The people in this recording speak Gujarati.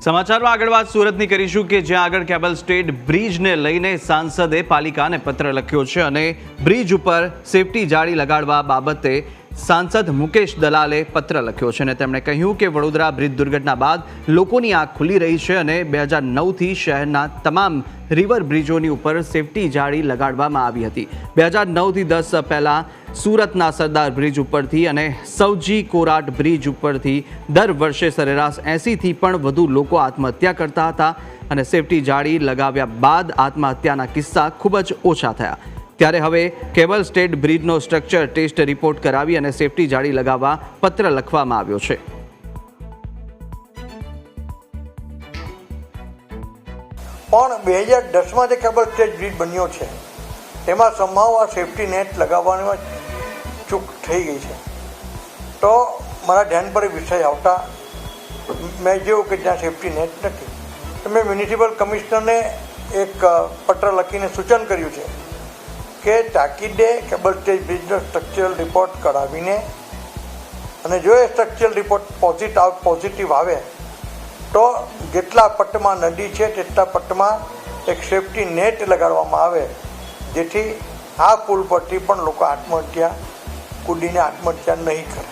સમાચારમાં આગળ વાત સુરતની કરીશું કે જ્યાં આગળ કેબલ સ્ટેટ બ્રિજને લઈને સાંસદે પાલિકાને પત્ર લખ્યો છે અને બ્રિજ ઉપર સેફટી જાળી લગાડવા બાબતે સાંસદ મુકેશ દલાલે પત્ર લખ્યો છે અને તેમણે કહ્યું કે વડોદરા બ્રિજ દુર્ઘટના બાદ લોકોની આંખ ખુલી રહી છે અને 2009થી શહેરના તમામ રિવર બ્રિજોની ઉપર સેફટી જાળી લગાડવામાં આવી હતી। 2009થી 10 પહેલાં સુરતના સરદાર બ્રિજ ઉપરથી અને સૌજી કોરાટ બ્રિજ ઉપરથી દર વર્ષે સરેરાશ 80થી પણ વધુ લોકો આત્મહત્યા કરતા હતા અને સેફટી જાળી લગાવ્યા બાદ આત્મહત્યાના કિસ્સા ખૂબ જ ઓછા થયા। ત્યારે હવે કેબલ સ્ટેટ બ્રિજનો સ્ટ્રક્ચર ટેસ્ટ રિપોર્ટ કરાવી અને સેફટી જાળી લગાવવા પત્ર લખવામાં આવ્યો છે। પણ 2010માં જે કેબલ સ્ટેટ બ્રિજ બન્યો છે તેમાં સંભાવ આ સેફટી નેટ લગાવવાની ચૂક થઈ ગઈ છે। તો મારા ધ્યાન પર વિષય આવતા મેં જોયું કે ત્યાં સેફટી નેટ નથી તો મેં મ્યુનિસિપલ કમિશનરને એક પત્ર લખીને સૂચન કર્યું છે કે તાકીદે કેબલ સ્ટેટ બ્રિજનો સ્ટ્રક્ચરલ રિપોર્ટ કરાવીને અને જો એ સ્ટ્રક્ચરલ રિપોર્ટ પોઝિટિવ આવે તો જેટલા પટ્ટમાં નદી છે તેટલા પટ્ટમાં એક સેફટી નેટ લગાડવામાં આવે જેથી આ પુલ પરથી પણ લોકો કૂદીને આત્મહત્યા નહીં કરે।